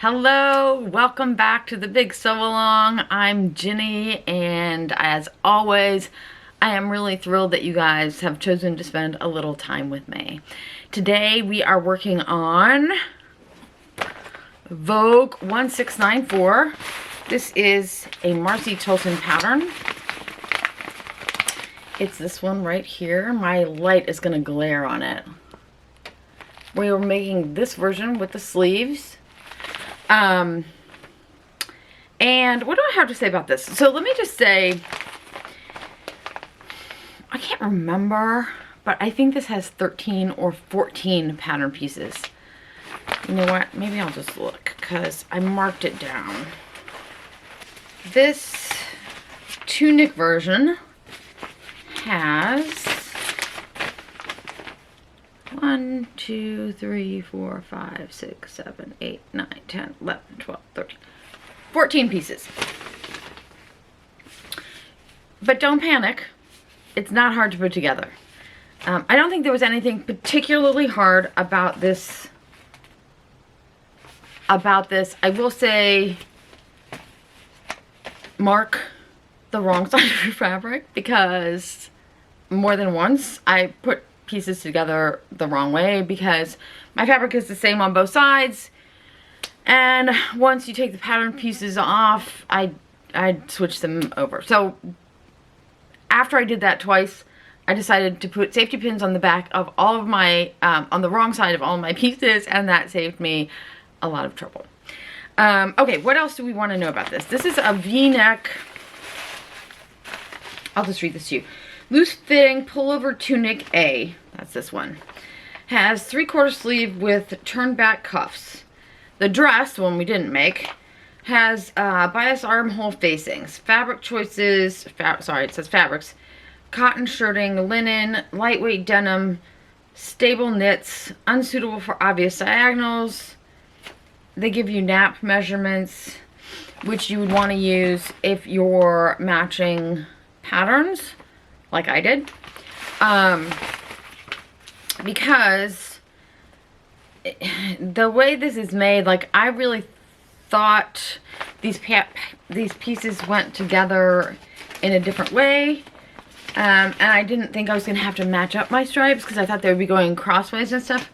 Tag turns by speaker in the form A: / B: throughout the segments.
A: Hello, welcome back to the Big Sew Along. I'm Ginny, and as always, I am really thrilled that you guys have chosen to spend a little time with me. Today we are working on Vogue 1694. This is a Marcy Tilton pattern. It's this one right here. My light is going to glare on it. We are making this version with the sleeves. And what do I have to say about this? So let me just say, I can't remember, but I think this has 13 or 14 pattern pieces. You know what? Maybe I'll just look because I marked it down. This tunic version has 1, 2, 3, 4, 5, 6, 7, 8, 9, 10, 11, 12, 13, 14 pieces. But don't panic. It's not hard to put together. I don't think there was anything particularly hard about this. I will say, mark the wrong side of your fabric, because more than once I put pieces together the wrong way because my fabric is the same on both sides, and once you take the pattern pieces off, I switch them over. So after I did that twice, I decided to put safety pins on the back of all of my on the wrong side of all my pieces, and that saved me a lot of trouble. Okay, what else do we want to know about this? This is a V-neck. I'll just read this to you. Loose fitting pullover tunic A, that's this one, has 3/4 sleeve with turned back cuffs. The dress, the one we didn't make, has bias armhole facings. Fabric choices, it says fabrics. Cotton shirting, linen, lightweight denim, stable knits, unsuitable for obvious diagonals. They give you nap measurements, which you would want to use if you're matching patterns, like I did, because the way this is made, like, I really thought these pieces went together in a different way, and I didn't think I was going to have to match up my stripes because I thought they would be going crossways and stuff.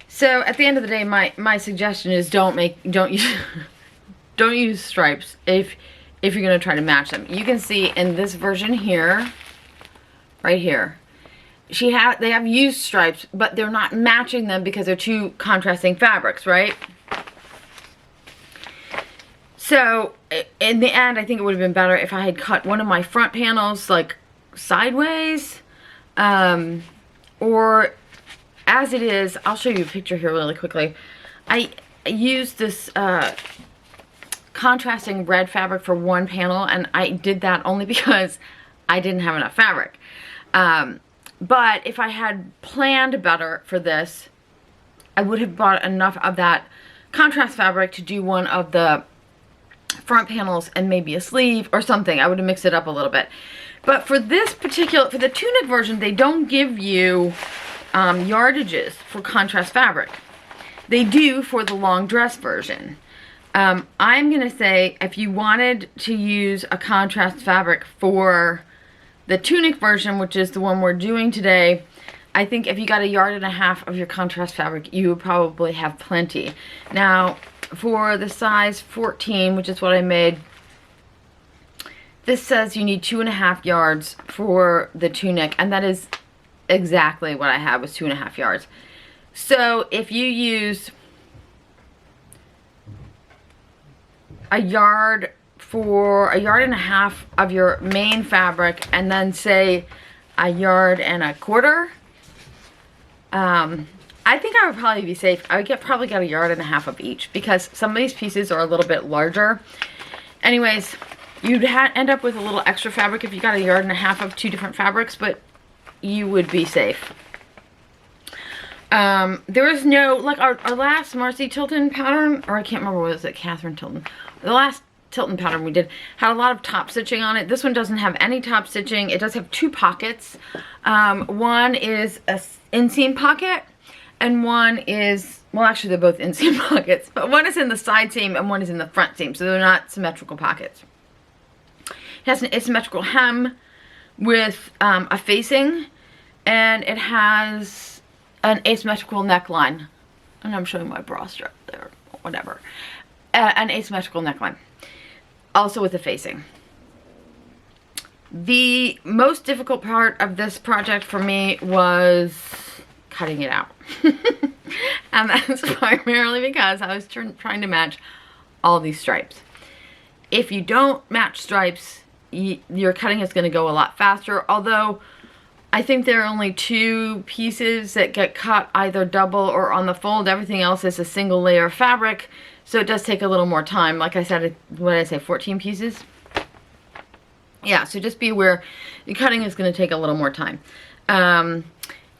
A: So at the end of the day, my suggestion is don't use stripes if you're going to try to match them. You can see in this version here, right here, they have used stripes, but they're not matching them because they're two contrasting fabrics, right? So in the end, I think it would have been better if I had cut one of my front panels like sideways, or as it is. I'll show you a picture here really quickly. I used this contrasting red fabric for one panel, and I did that only because I didn't have enough fabric. But if I had planned better for this, I would have bought enough of that contrast fabric to do one of the front panels and maybe a sleeve or something. I would have mixed it up a little bit. But for this particular, for the tunic version, they don't give you yardages for contrast fabric. They do for the long dress version. I'm going to say, if you wanted to use a contrast fabric for the tunic version, which is the one we're doing today, I think if you got 1.5 yards of your contrast fabric, you would probably have plenty. Now, for the size 14, which is what I made, this says you need 2.5 yards for the tunic, and that is exactly what I have, was 2.5 yards. So if you use 1 yard for 1.5 yards of your main fabric, and then say 1.25 yards, I think I would probably be safe. I would probably get 1.5 yards of each, because some of these pieces are a little bit larger. Anyways, you'd end up with a little extra fabric if you got 1.5 yards of two different fabrics, but you would be safe. There is no, like our last Marcy Tilton pattern, or I can't remember, what was it, Catherine Tilton? The last Tilton pattern we did had a lot of top stitching on it. This one doesn't have any top stitching. It does have 2 pockets. One is a inseam pocket, and one is, well, actually they're both inseam pockets, but one is in the side seam and one is in the front seam, so they're not symmetrical pockets. It has an asymmetrical hem with a facing, and it has an asymmetrical neckline. And I'm showing my bra strap there, whatever. An asymmetrical neckline, also with a facing. The most difficult part of this project for me was cutting it out. And that's primarily because I was trying to match all these stripes. If you don't match stripes, your cutting is going to go a lot faster, although I think there are only 2 pieces that get cut either double or on the fold. Everything else is a single layer of fabric, so it does take a little more time. Like I said, what did I say, 14 pieces? Yeah, so just be aware, your cutting is going to take a little more time.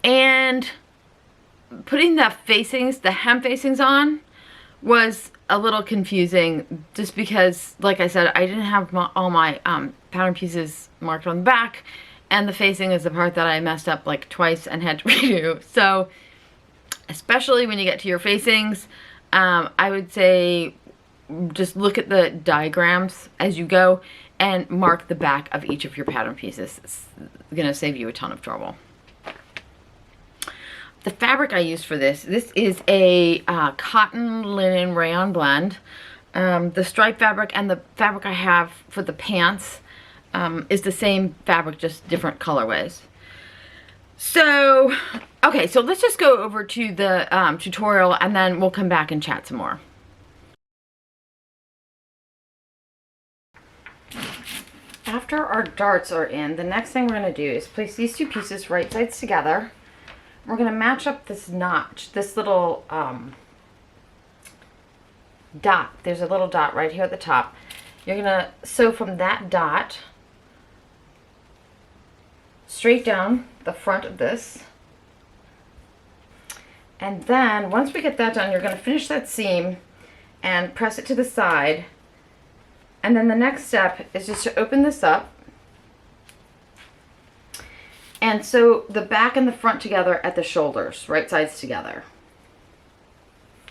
A: And putting the facings, the hem facings on, was a little confusing just because, like I said, I didn't have all my pattern pieces marked on the back, and the facing is the part that I messed up like twice and had to redo. So, especially when you get to your facings, I would say just look at the diagrams as you go and mark the back of each of your pattern pieces. It's going to save you a ton of trouble. The fabric I used for this is a cotton linen rayon blend. The stripe fabric and the fabric I have for the pants is the same fabric, just different colorways. So, okay, so let's just go over to the tutorial and then we'll come back and chat some more. After our darts are in, the next thing we're going to do is place these 2 pieces right sides together. We're going to match up this notch, this little dot. There's a little dot right here at the top. You're going to sew from that dot straight down the front of this. And then once we get that done, you're going to finish that seam and press it to the side. And then the next step is just to open this up and sew the back and the front together at the shoulders, right sides together.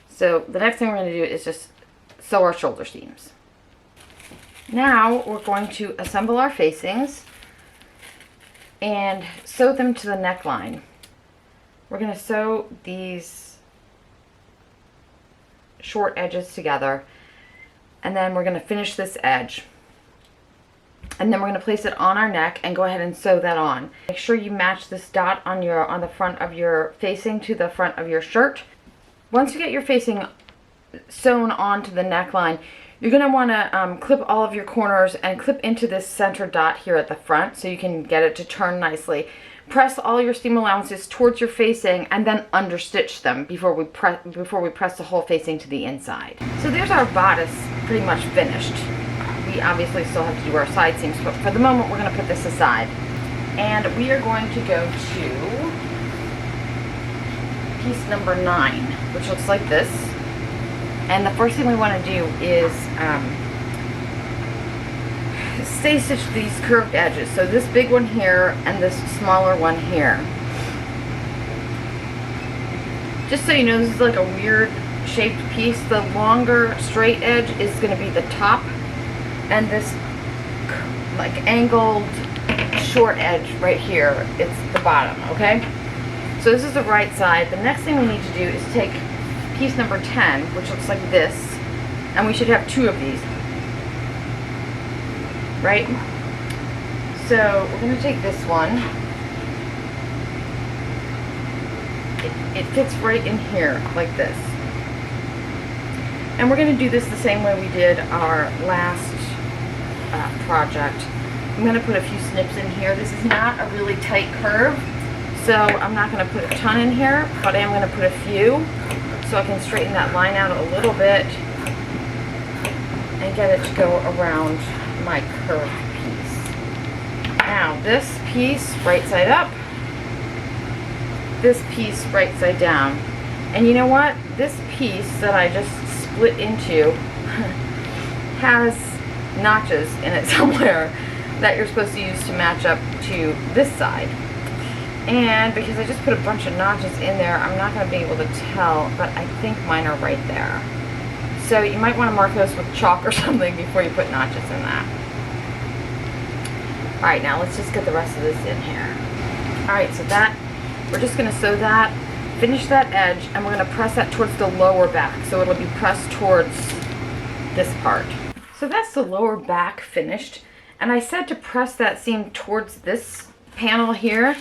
A: So the next thing we're going to do is just sew our shoulder seams. Now we're going to assemble our facings and sew them to the neckline. We're going to sew these short edges together, and then we're going to finish this edge. And then we're going to place it on our neck and go ahead and sew that on. Make sure you match this dot on the front of your facing to the front of your shirt. Once you get your facing sewn onto the neckline, you're going to want to clip all of your corners and clip into this center dot here at the front so you can get it to turn nicely. Press all your seam allowances towards your facing and then understitch them before we press the whole facing to the inside. So there's our bodice pretty much finished. We obviously still have to do our side seams, but for the moment we're going to put this aside. And we are going to go to piece number 9, which looks like this. And the first thing we want to do is stay stitch these curved edges. So this big one here and this smaller one here. Just so you know, this is like a weird shaped piece. The longer straight edge is going to be the top, and this like angled short edge right here, it's the bottom, okay? So this is the right side. The next thing we need to do is take piece number 10, which looks like this, and we should have 2 of these, right? So we're going to take this one. It fits right in here like this. And we're going to do this the same way we did our last project. I'm going to put a few snips in here. This is not a really tight curve, so I'm not going to put a ton in here, but I am going to put a few so I can straighten that line out a little bit and get it to go around my curved piece. Now this piece right side up, this piece right side down. And you know what? This piece that I just split into has notches in it somewhere that you're supposed to use to match up to this side. And because I just put a bunch of notches in there, I'm not going to be able to tell, but I think mine are right there. So you might want to mark those with chalk or something before you put notches in that. Alright, now let's just get the rest of this in here. Alright, so that, we're just going to sew that, finish that edge, and we're going to press that towards the lower back. So it'll be pressed towards this part. So that's the lower back finished. And I said to press that seam towards this panel here,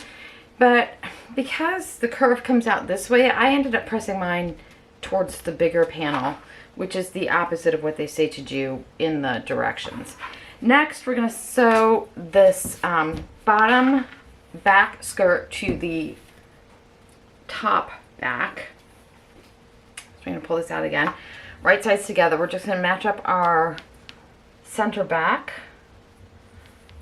A: but because the curve comes out this way, I ended up pressing mine towards the bigger panel, which is the opposite of what they say to do in the directions. Next, we're going to sew this bottom back skirt to the top back. So I'm going to pull this out again. Right sides together. We're just going to match up our center back.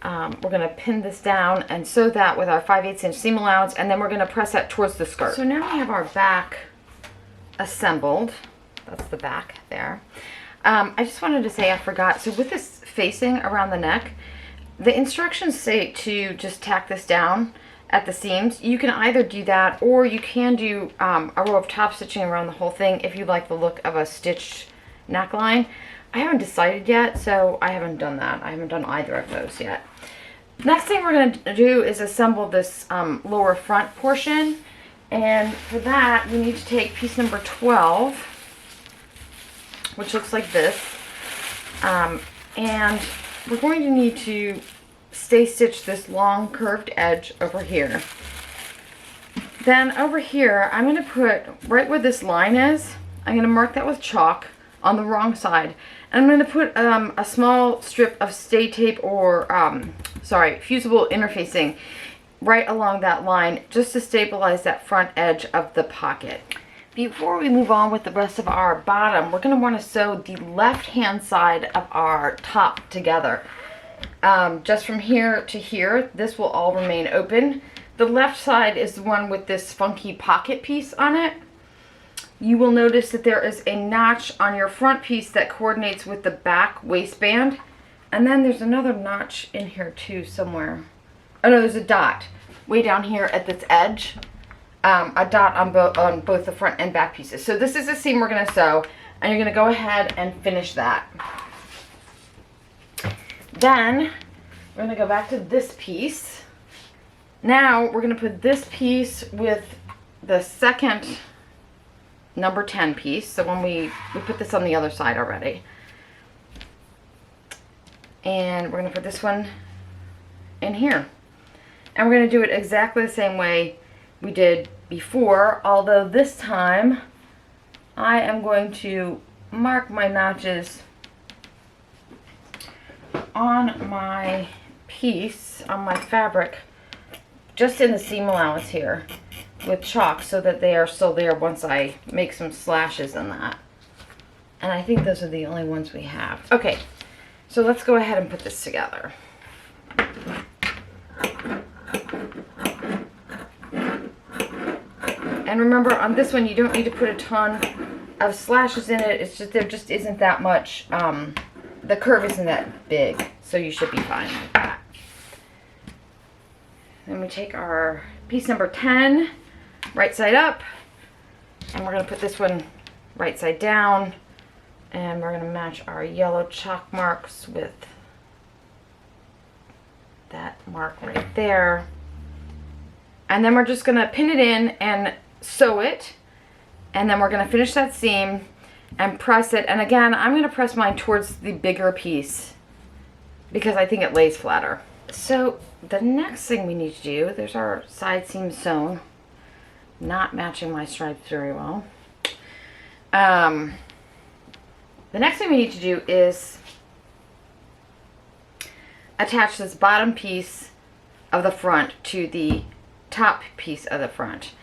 A: We're going to pin this down and sew that with our 5/8 inch seam allowance, and then we're going to press that towards the skirt. So now we have our back assembled. That's the back there. I just wanted to say I forgot. So with this facing around the neck, the instructions say to just tack this down at the seams. You can either do that, or you can do a row of top stitching around the whole thing if you like the look of a stitched neckline. I haven't decided yet, so I haven't done that. I haven't done either of those yet. Next thing we're going to do is assemble this lower front portion, and for that we need to take piece number 12, which looks like this, and we're going to need to stay stitch this long curved edge over here. Then over here I'm going to put right where this line is, I'm going to mark that with chalk on the wrong side. And I'm going to put a small strip of stay tape or, fusible interfacing right along that line just to stabilize that front edge of the pocket. Before we move on with the rest of our bottom, we're going to want to sew the left-hand side of our top together. Just from here to here, this will all remain open. The left side is the one with this funky pocket piece on it. You will notice that there is a notch on your front piece that coordinates with the back waistband. And then there's another notch in here too somewhere. Oh no, there's a dot way down here at this edge. A dot on both the front and back pieces. So this is the seam we're going to sew, and you're going to go ahead and finish that. Then we're going to go back to this piece. Now we're going to put this piece with the second number 10 piece. So when we put this on the other side already. And we're going to put this one in here. And we're going to do it exactly the same way we did before, although this time I am going to mark my notches on my piece, on my fabric, just in the seam allowance here with chalk so that they are still there once I make some slashes in that. And I think those are the only ones we have. Okay, so let's go ahead and put this together. And remember, on this one you don't need to put a ton of slashes in it. It's just, there just isn't that much, the curve isn't that big, so you should be fine with that. Then we take our piece number 10, right side up, and we're going to put this one right side down, and we're going to match our yellow chalk marks with that mark right there. And then we're just going to pin it in and sew it, and then we're going to finish that seam and press it. And again, I'm going to press mine towards the bigger piece because I think it lays flatter. So the next thing we need to do, there's our side seam sewn, not matching my stripes very well. The next thing we need to do is attach this bottom piece of the front to the top piece of the front.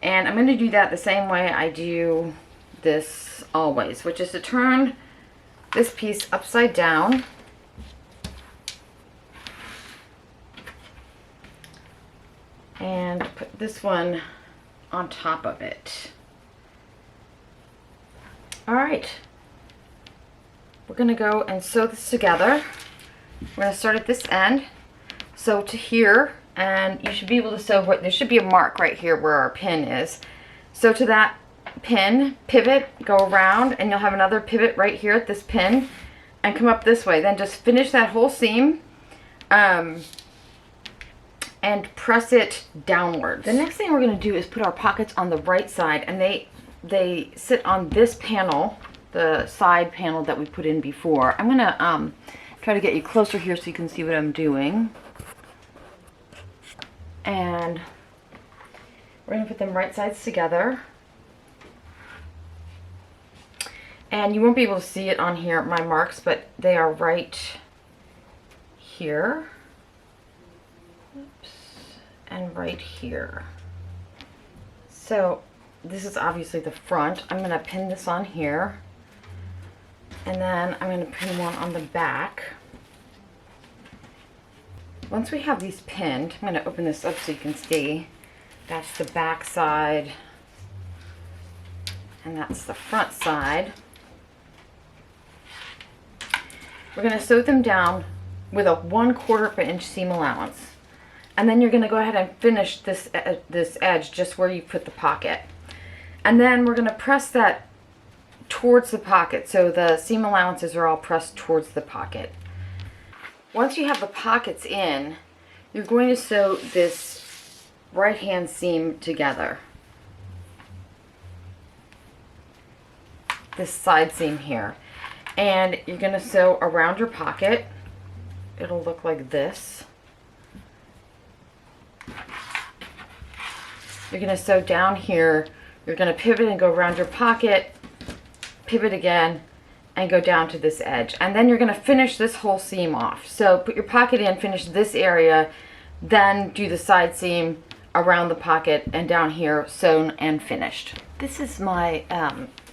A: And I'm going to do that the same way I do this always, which is to turn this piece upside down and put this one on top of it. Alright, we're going to go and sew this together. We're going to start at this end, sew to here, and you should be able to sew, there should be a mark right here where our pin is. So to that pin, pivot, go around, and you'll have another pivot right here at this pin, and come up this way. Then just finish that whole seam, and press it downwards. The next thing we're going to do is put our pockets on the right side, and they sit on this panel, the side panel that we put in before. I'm going to try to get you closer here so you can see what I'm doing. And we're going to put them right sides together. And you won't be able to see it on here, my marks, but they are right here. Oops. And right here. So this is obviously the front. I'm going to pin this on here. And then I'm going to pin one on the back. Once we have these pinned, I'm going to open this up so you can see. That's the back side. And that's the front side. We're going to sew them down with a 1/4 inch seam allowance. And then you're going to go ahead and finish this edge just where you put the pocket. And then we're going to press that towards the pocket, so the seam allowances are all pressed towards the pocket. Once you have the pockets in, you're going to sew this right hand seam together. This side seam here. And you're going to sew around your pocket. It'll look like this. You're going to sew down here. You're going to pivot and go around your pocket, pivot again, and go down to this edge. And then you're going to finish this whole seam off. So put your pocket in, finish this area, then do the side seam around the pocket and down here, sewn and finished. This is my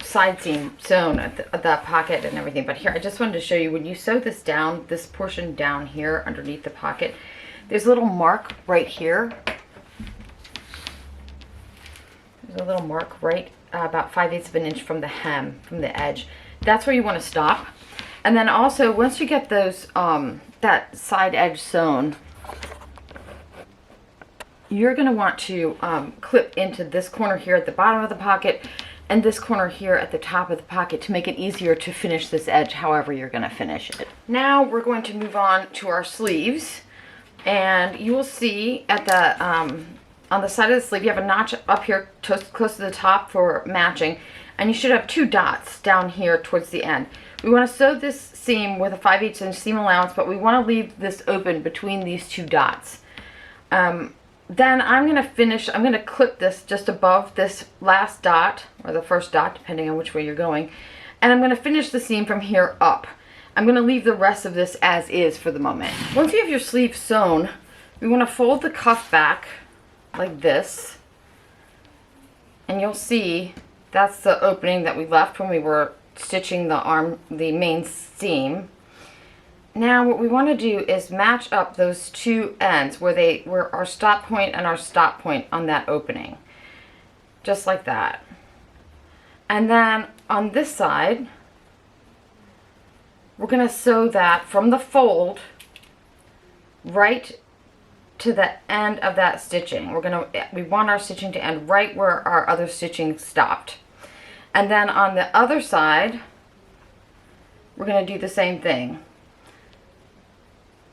A: side seam sewn at the pocket and everything, but here I just wanted to show you when you sew this down, this portion down here underneath the pocket, there's a little mark right here. There's a little mark right about 5/8 of an inch from the hem, from the edge. That's where you want to stop. And then also once you get those that side edge sewn, you're going to want to clip into this corner here at the bottom of the pocket and this corner here at the top of the pocket to make it easier to finish this edge however you're going to finish it. Now we're going to move on to our sleeves, and you will see at the on the side of the sleeve you have a notch up here close to the top for matching, and you should have 2 dots down here towards the end. We want to sew this seam with a 5/8 inch seam allowance, but we want to leave this open between these 2 dots. Then I'm going to clip this just above this last dot, or the first dot, depending on which way you're going. And I'm going to finish the seam from here up. I'm going to leave the rest of this as is for the moment. Once you have your sleeve sewn, we want to fold the cuff back like this. And you'll see that's the opening that we left when we were stitching the main seam. Now what we want to do is match up those 2 ends where our stop point and our stop point on that opening. Just like that. And then on this side, we're going to sew that from the fold right to the end of that stitching. We want our stitching to end right where our other stitching stopped. And then on the other side, we're going to do the same thing.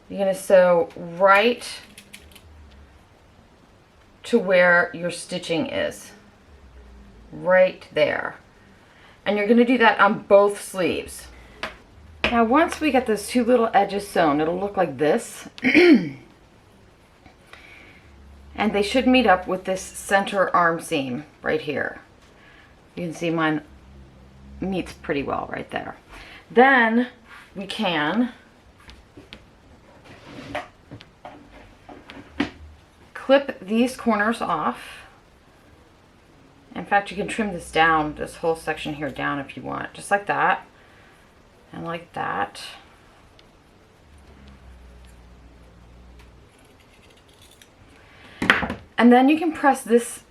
A: You're going to sew right to where your stitching is. Right there. And you're going to do that on both sleeves. Now once we get those 2 little edges sewn, it'll look like this. And they should meet up with this center arm seam right here. You can see mine meets pretty well right there. Then we can clip these corners off. In fact, you can trim this down, this whole section here down if you want, just like that, and like that. And then you can press this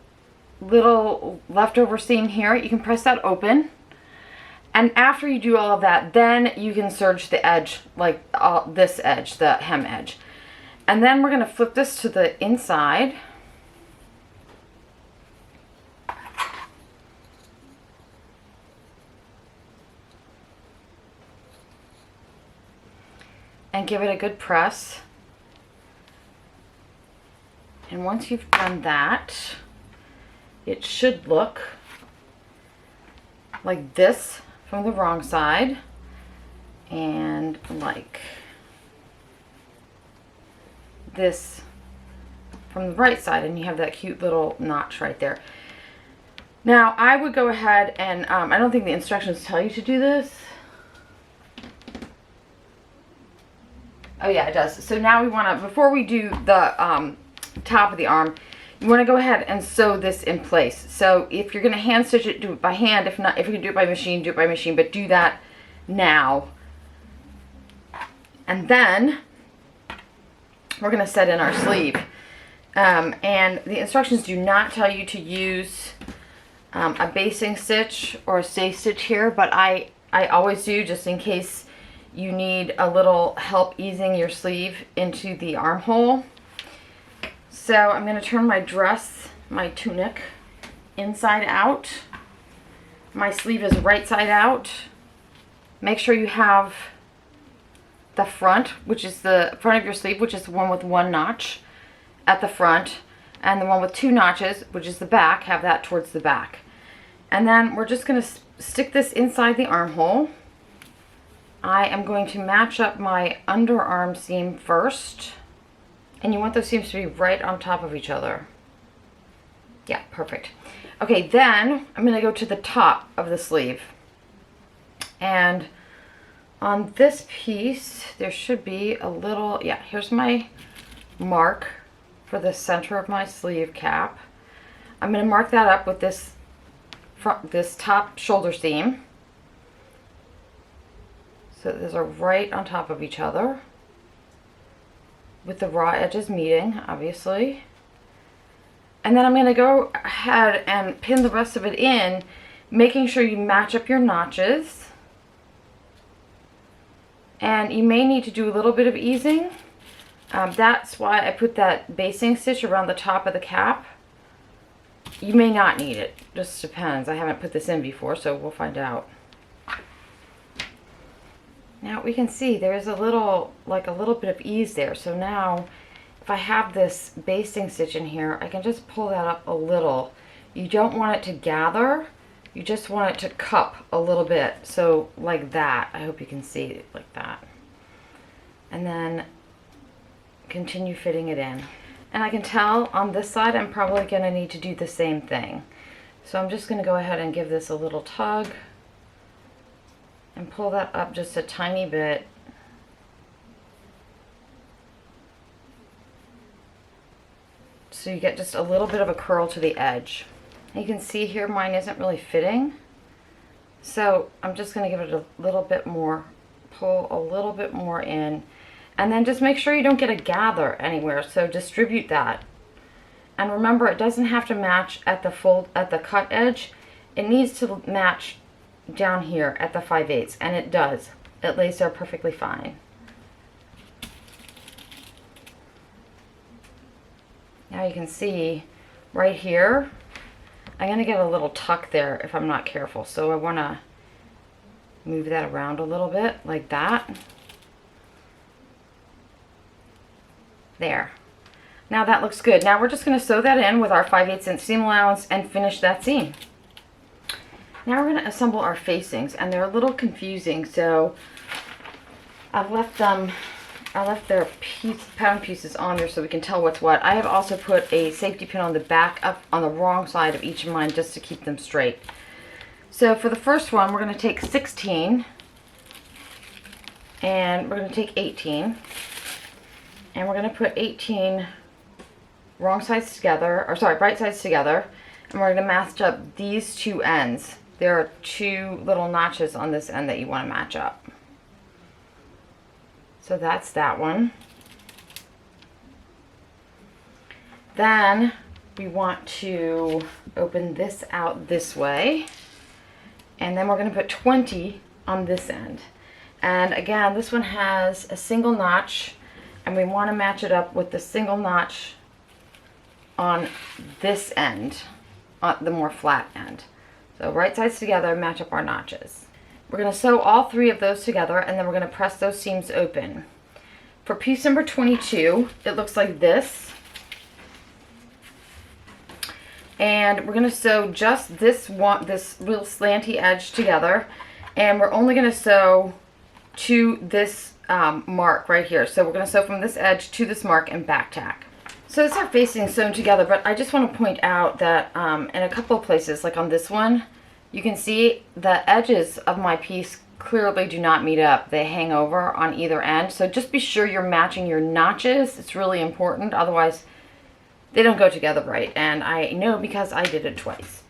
A: little leftover seam here, you can press that open. And after you do all of that, then you can serge the edge, like this edge, the hem edge. And then we're going to flip this to the inside. And give it a good press. And once you've done that, it should look like this from the wrong side and like this from the right side, and you have that cute little notch right there. Now I would go ahead and I don't think the instructions tell you to do this. Oh yeah, it does. So now we want to, before we do the top of the arm, you want to go ahead and sew this in place. So if you're going to hand stitch it, do it by hand. If not, if you can do it by machine, do it by machine, but do that now. And then we're going to set in our sleeve. And the instructions do not tell you to use a basting stitch or a stay stitch here, but I always do, just in case you need a little help easing your sleeve into the armhole. So I'm going to turn my dress, my tunic, inside out. My sleeve is right side out. Make sure you have the front, which is the front of your sleeve, which is the one with one notch at the front, and the one with two notches, which is the back, have that towards the back. And then we're just going to stick this inside the armhole. I am going to match up my underarm seam first. And you want those seams to be right on top of each other. Yeah, perfect. Okay, then I'm going to go to the top of the sleeve. And on this piece, there should be a little, yeah, here's my mark for the center of my sleeve cap. I'm going to mark that up with this top shoulder seam. So those are right on top of each other, with the raw edges meeting, obviously. And then I'm going to go ahead and pin the rest of it in, making sure you match up your notches. And you may need to do a little bit of easing. That's why I put that basting stitch around the top of the cap. You may not need it, just depends. I haven't put this in before, so we'll find out. Now we can see there's a little bit of ease there. So now if I have this basting stitch in here, I can just pull that up a little. You don't want it to gather, you just want it to cup a little bit. So like that, I hope you can see it like that. And then continue fitting it in. And I can tell on this side I'm probably going to need to do the same thing. So I'm just going to go ahead and give this a little tug and pull that up just a tiny bit. So you get just a little bit of a curl to the edge. And you can see here mine isn't really fitting. So I'm just going to give it a little bit more, pull a little bit more in. And then just make sure you don't get a gather anywhere. So distribute that. And remember, it doesn't have to match at the cut edge. It needs to match down here at the 5/8, and it does. It lays there perfectly fine. Now you can see right here, I'm going to get a little tuck there if I'm not careful. So I want to move that around a little bit like that. There. Now that looks good. Now we're just going to sew that in with our 5/8 inch seam allowance and finish that seam. Now we're going to assemble our facings, and they're a little confusing, so I left their pattern pieces on there so we can tell what's what. I have also put a safety pin on the back up on the wrong side of each of mine just to keep them straight. So for the first one, we're going to take 16, and we're going to take 18, and we're going to put 18 wrong sides together, or sorry, right sides together, and we're going to match up these two ends. There are two little notches on this end that you want to match up. So that's that one. Then we want to open this out this way, and then we're going to put 20 on this end. And again, this one has a single notch, and we want to match it up with the single notch on this end, on the more flat end. So right sides together, match up our notches. We're going to sew all 3 of those together, and then we're going to press those seams open. For piece number 22, it looks like this. And we're going to sew just this real slanty edge together, and we're only going to sew to this mark right here. So we're going to sew from this edge to this mark and back tack. So this is our facing sewn together, but I just want to point out that in a couple of places, like on this one, you can see the edges of my piece clearly do not meet up. They hang over on either end. So just be sure you're matching your notches. It's really important. Otherwise, they don't go together right. And I know because I did it twice.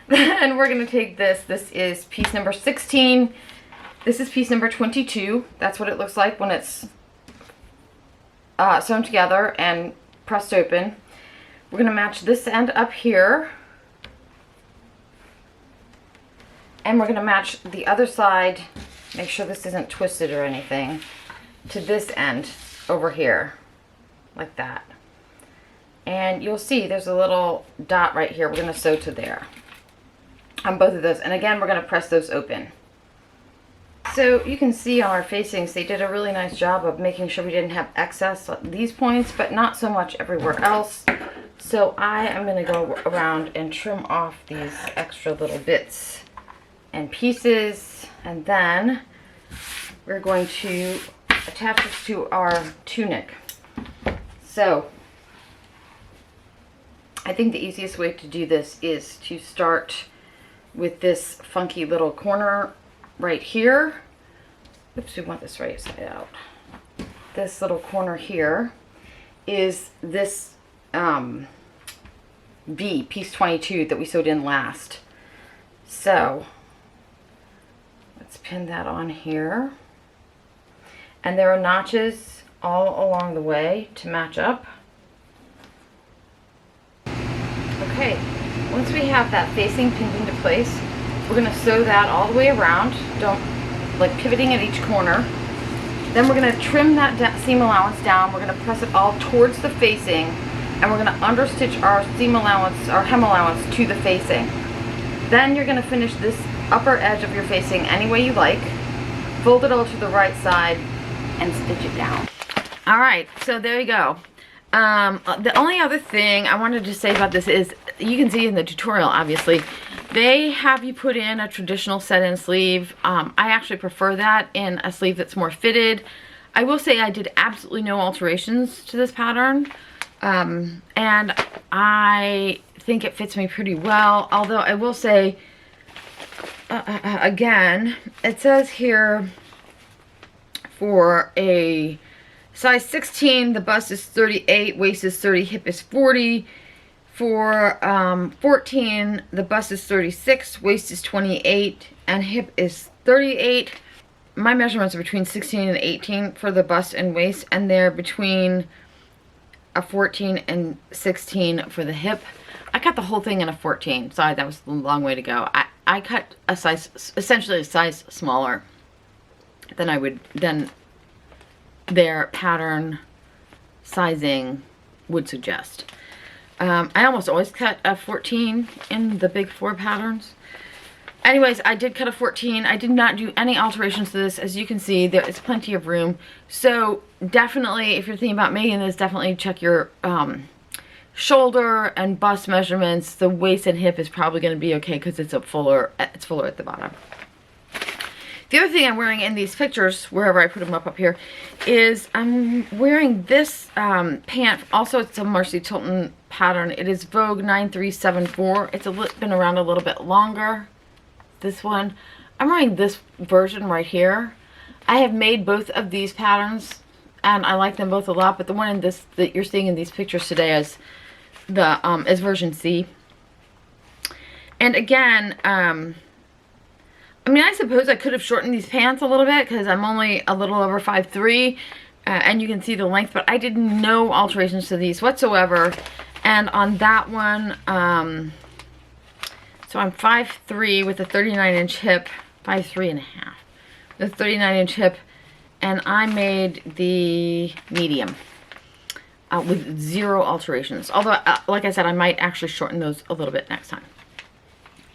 A: And we're going to take this. This is piece number 16. This is piece number 22. That's what it looks like when it's sewn together and pressed open. We're going to match this end up here. And we're going to match the other side, make sure this isn't twisted or anything, to this end over here, like that. And you'll see there's a little dot right here. We're going to sew to there on both of those. And again, we're going to press those open. So you can see on our facings, they did a really nice job of making sure we didn't have excess at these points, but not so much everywhere else. So I am going to go around and trim off these extra little bits and pieces, and then we're going to attach this to our tunic. So I think the easiest way to do this is to start with this funky little corner right here. Oops, we want this right side out. This little corner here is this B, piece 22 that we sewed in last. So let's pin that on here. And there are notches all along the way to match up. Okay, once we have that facing pinned into place, we're going to sew that all the way around, like pivoting at each corner. Then we're going to trim that seam allowance down. We're going to press it all towards the facing, and we're going to understitch our seam allowance, our hem allowance, to the facing. Then you're going to finish this upper edge of your facing any way you like, fold it all to the right side, and stitch it down. Alright, so there you go. The only other thing I wanted to say about this is, you can see in the tutorial, obviously, they have you put in a traditional set-in sleeve. I actually prefer that in a sleeve that's more fitted. I will say I did absolutely no alterations to this pattern, and I think it fits me pretty well, although I will say, again, it says here for a size 16, the bust is 38, waist is 30, hip is 40. For 14, the bust is 36, waist is 28, and hip is 38. My measurements are between 16 and 18 for the bust and waist, and they're between a 14 and 16 for the hip. I cut the whole thing in a 14. Sorry, that was a long way to go. I cut a size, essentially a size smaller than their pattern sizing would suggest. I almost always cut a 14 in the big 4 patterns. Anyways, I did cut a 14. I did not do any alterations to this. As you can see, there is plenty of room. So definitely, if you're thinking about making this, definitely check your shoulder and bust measurements. The waist and hip is probably going to be okay because it's fuller at the bottom. The other thing I'm wearing in these pictures, wherever I put them up here, is I'm wearing this pant. Also, it's a Marcy Tilton pattern. It is Vogue 9374. It's been around a little bit longer. This one. I'm wearing this version right here. I have made both of these patterns, and I like them both a lot, but the one in this that you're seeing in these pictures today is is version C. And again, I mean, I suppose I could have shortened these pants a little bit because I'm only a little over 5'3", and you can see the length, but I did no alterations to these whatsoever. And on that one, so I'm 5'3" with a 39-inch hip, 5'3 and a half, with a 39-inch hip, and I made the medium with 0 alterations. Although, like I said, I might actually shorten those a little bit next time.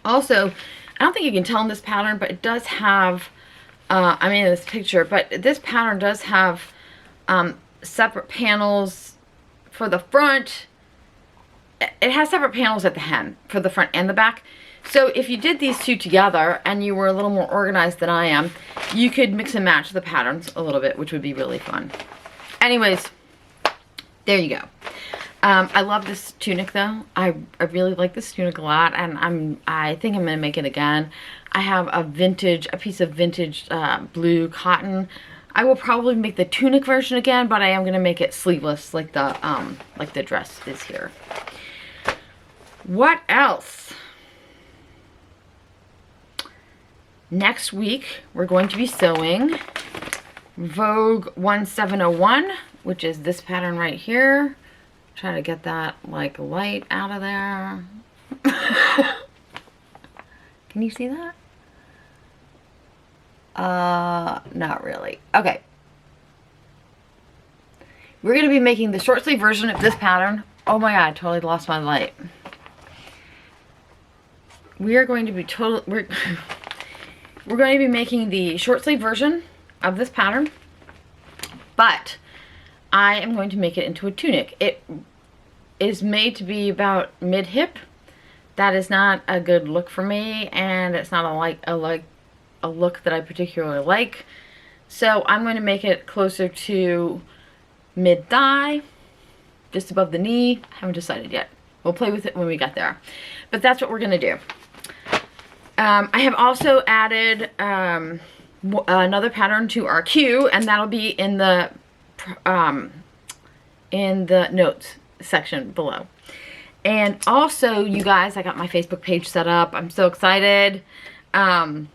A: Also, I don't think you can tell in this pattern, but it does have, I mean in this picture, but this pattern does have separate panels for the front. It has separate panels at the hem for the front and the back. So if you did these two together and you were a little more organized than I am, you could mix and match the patterns a little bit, which would be really fun. Anyways, there you go. I love this tunic though. I really like this tunic a lot, and I think I'm gonna make it again. I have a piece of vintage blue cotton. I will probably make the tunic version again, but I am gonna make it sleeveless like the dress is here. What else? Next week, we're going to be sewing Vogue 1701, which is this pattern right here. Try to get that like light out of there. Can you see that? Not really. Okay. We're going to be making the short sleeve version of this pattern. Oh my god, I totally lost my light. We are going to be we're going to be making the short sleeve version of this pattern, but I am going to make it into a tunic. It is made to be about mid-hip. That is not a good look for me, and it's not a look that I particularly like. So I'm going to make it closer to mid-thigh, just above the knee. Haven't decided yet. We'll play with it when we get there. But that's what we're going to do. I have also added another pattern to our queue, and that'll be in the notes section below. And also, you guys, I got my Facebook page set up. I'm so excited. I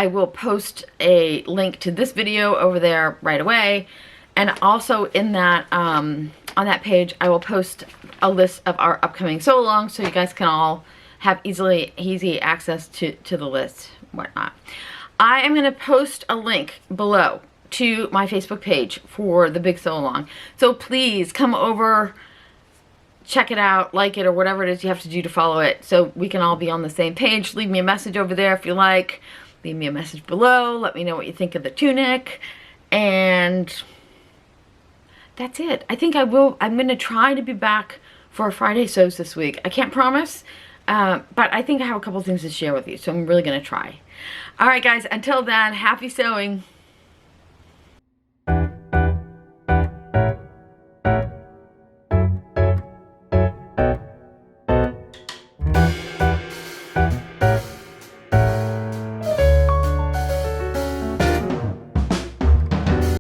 A: will post a link to this video over there right away. And also in that, on that page, I will post a list of our upcoming sew-alongs so you guys can all have easy access to the list, whatnot. I am going to post a link below to my Facebook page for the big sew-along. So please come over, check it out, like it, or whatever it is you have to do to follow it so we can all be on the same page. Leave me a message over there if you like. Leave me a message below. Let me know what you think of the tunic. And that's it. I think I'm going to try to be back for Friday sews this week. I can't promise, but I think I have a couple things to share with you, so I'm really going to try. All right, guys, until then, happy sewing.